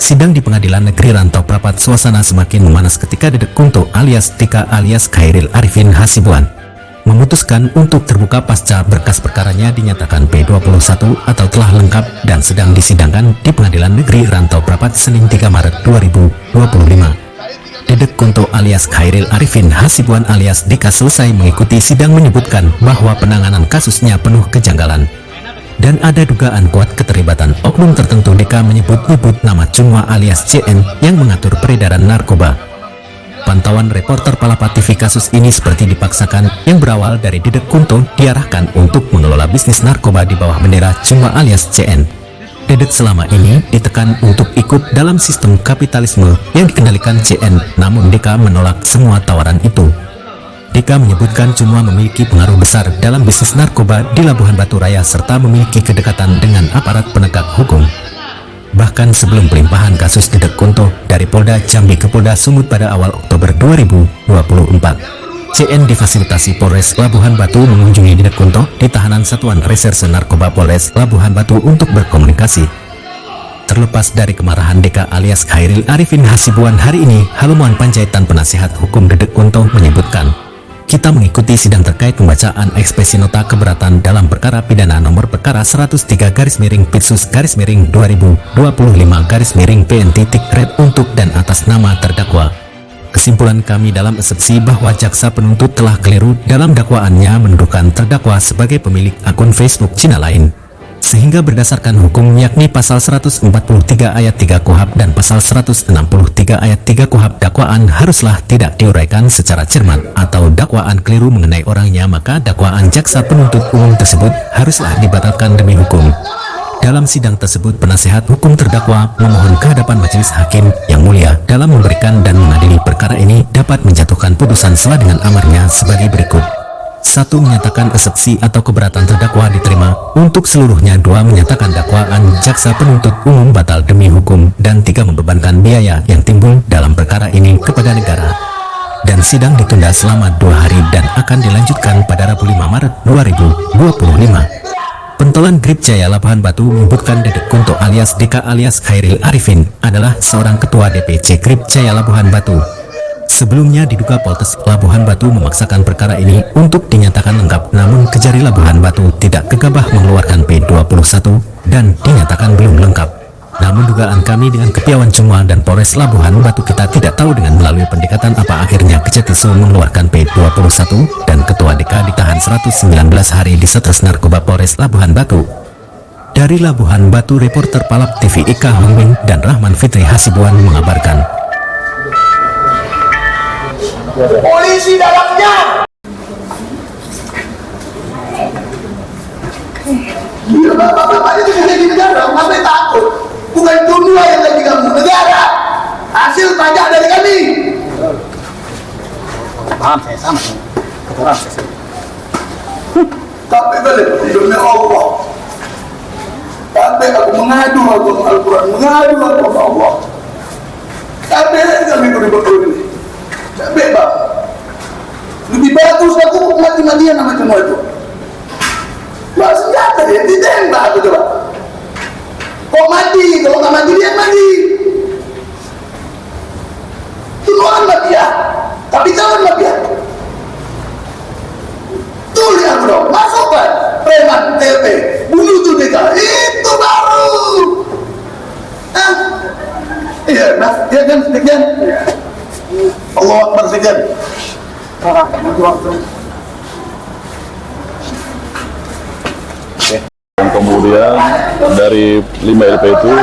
Sidang di Pengadilan Negeri Rantau Prapat suasana semakin memanas ketika Dedek Kunto alias Tika alias Khairil Arifin Hasibuan memutuskan untuk terbuka pasca berkas perkaranya dinyatakan P21 atau telah lengkap dan sedang disidangkan di Pengadilan Negeri Rantau Prapat Senin 3 Maret 2025. Dedek Kunto alias Khairil Arifin Hasibuan alias Dika selesai mengikuti sidang menyebutkan bahwa penanganan kasusnya penuh kejanggalan dan ada dugaan kuat keterlibatan oknum tertentu. Dika menyebut-nyebut nama Chunwa alias CN yang mengatur peredaran narkoba. Pantauan reporter Palapa TV kasus ini seperti dipaksakan yang berawal dari Dedek Kunto diarahkan untuk mengelola bisnis narkoba di bawah bendera Chunwa alias CN. Dedek selama ini ditekan untuk ikut dalam sistem kapitalisme yang dikendalikan CN, namun Dika menolak semua tawaran itu. Dika menyebutkan Chunwa memiliki pengaruh besar dalam bisnis narkoba di Labuhan Batu Raya serta memiliki kedekatan dengan aparat penegak hukum. Bahkan sebelum pelimpahan kasus Dedek Kunto dari Polda Jambi ke Polda Sumut pada awal Oktober 2024, CN difasilitasi Polres Labuhan Batu mengunjungi Dedek Kunto di tahanan Satuan Reserse Narkoba Polres Labuhan Batu untuk berkomunikasi. Terlepas dari kemarahan Dika alias Khairil Arifin Hasibuan, hari ini Halumuan Panjaitan Penasihat Hukum Dedek Kunto menyebutkan, "Kita mengikuti sidang terkait pembacaan ekspresi nota keberatan dalam perkara pidana nomor perkara 103/Pitsus/2025/PN Red untuk dan atas nama terdakwa. Kesimpulan kami dalam eksepsi bahwa jaksa penuntut telah keliru dalam dakwaannya menuduhkan terdakwa sebagai pemilik akun Facebook Cina lain. Sehingga berdasarkan hukum yakni pasal 143 ayat 3 KUHP dan pasal 163 ayat 3 KUHP, dakwaan haruslah tidak diuraikan secara cermat atau dakwaan keliru mengenai orangnya, maka dakwaan jaksa penuntut umum tersebut haruslah dibatalkan demi hukum." Dalam sidang tersebut, penasihat hukum terdakwa memohon kehadapan majelis hakim yang mulia dalam memberikan dan mengadili perkara ini dapat menjatuhkan putusan sesuai dengan amarnya sebagai berikut. 1. Menyatakan eksepsi atau keberatan terdakwa diterima untuk seluruhnya. 2. Menyatakan dakwaan jaksa penuntut umum batal demi hukum. Dan 3. Membebankan biaya yang timbul dalam perkara ini kepada negara. Dan sidang ditunda selama 2 hari dan akan dilanjutkan pada Rabu 5 Maret 2025. Pentolan Grip Jaya Labuhan Batu menyebutkan Dedek Kunto alias Dika alias Khairil Arifin adalah seorang ketua DPC Grip Jaya Labuhan Batu. Sebelumnya diduga Polres Labuhan Batu memaksakan perkara ini untuk dinyatakan lengkap, namun Kejari Labuhan Batu tidak gegabah mengeluarkan P21 dan dinyatakan belum lengkap. Namun dugaan kami dengan kepiawan Chunwa dan Polres Labuhan Batu, kita tidak tahu dengan melalui pendekatan apa akhirnya Kejatiso mengeluarkan P21 dan Ketua DK ditahan 119 hari di Setres Narkoba Polres Labuhan Batu. Dari Labuhan Batu, reporter Palap TV Ika Hongbing dan Rahman Fitri Hasibuan mengabarkan. Polisi dalamnya. Bapak-bapak itu sudah di negara, ngapain takut? Bukan Chunwa yang lagi kamu, negara. Hasil pajak dari kami. Paham, saya sama. Keturang saya. Tapi balik, demi Allah. Tapi aku mengadu Al-Quran, mengadu Allah. Tapi kami beri-beri ini. Bebas. Lebih bagus aku mati-matian sama Chunwa itu. Bawa senjata dia, ditembak aku coba. Kok mati? Kalau nggak mati dia mati. Chunwa kan mati ya, tapi jangan mati ya. Tulis aku dong, masukkan preman TP, bunuh tuh DK, itu baru. Iya, nah, iya kan, sekian. Allah Akbar sekian. Dan kemudian dari 5 LP itu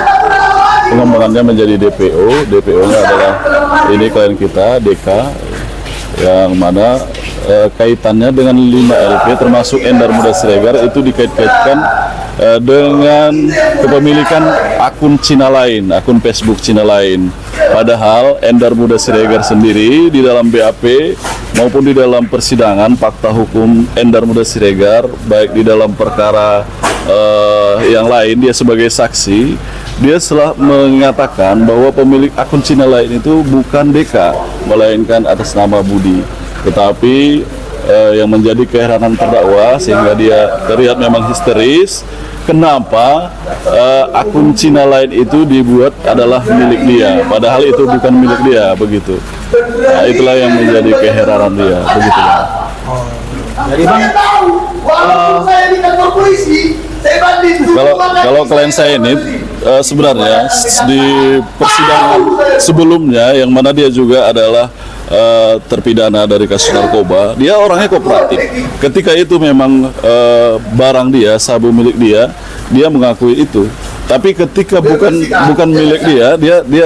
pengembangannya menjadi DPO. DPO-nya adalah ini klien kita DK, yang mana kaitannya dengan 5 LP termasuk Endar Muda Siregar itu dikait-kaitkan dengan kepemilikan akun Cina lain, akun Facebook Cina lain. Padahal Endar Muda Siregar sendiri di dalam BAP maupun di dalam persidangan fakta hukum Endar Muda Siregar, baik di dalam perkara yang lain dia sebagai saksi, dia telah mengatakan bahwa pemilik akun Cina lain itu bukan DK, melainkan atas nama Budi. Tetapi yang menjadi keheranan terdakwa sehingga dia terlihat memang histeris. Kenapa akun Cina lain itu dibuat adalah milik dia, padahal itu bukan milik dia, begitu. Nah, itulah yang menjadi keheranan dia, begitu. Jadi Bang, Saya tahu, walaupun saya di kantor polisi, saya banding. Kalau klien saya ini sebenarnya di persidangan sebelumnya yang mana dia juga adalah terpidana dari kasus narkoba, dia orangnya kooperatif. Ketika itu memang barang dia, sabu milik dia, dia mengakui itu. Tapi ketika bukan milik dia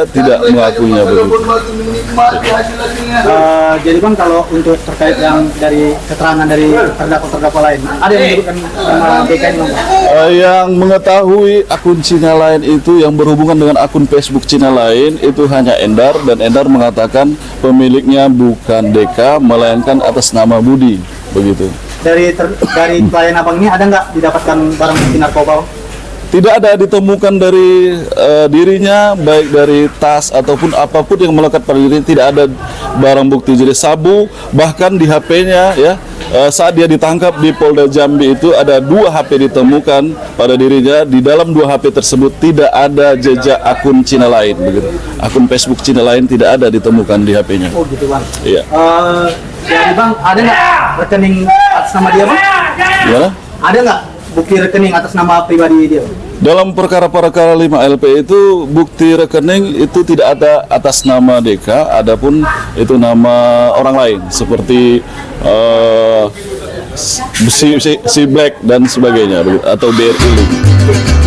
tidak mengakuinya begitu. jadi Bang, kalau untuk terkait yang dari keterangan dari terdakwa lain, ada yang menyebutkan nama DK ini Bang? Yang mengetahui akun Cina lain itu yang berhubungan dengan akun Facebook Cina lain itu hanya Endar, dan Endar mengatakan pemiliknya bukan DK melainkan atas nama Budi, begitu. Dari klien Abang ini ada nggak didapatkan barang bukti narkoba? Tidak ada ditemukan dari dirinya, baik dari tas ataupun apapun yang melekat pada diri, tidak ada barang bukti jenis sabu. Bahkan di HP-nya ya, saat dia ditangkap di Polda Jambi itu ada 2 HP ditemukan pada dirinya. Di dalam 2 HP tersebut tidak ada jejak akun Cina lain, begitu. Akun Facebook Cina lain tidak ada ditemukan di HP-nya. Oh gitu Bang. Iya. Jadi Bang, ada nggak rekening atas nama dia Bang? Gimana? Ada nggak bukti rekening atas nama pribadi dia? Dalam perkara-perkara 5 LP itu bukti rekening itu tidak ada atas nama DK, adapun itu nama orang lain seperti si Black dan sebagainya, atau BRI.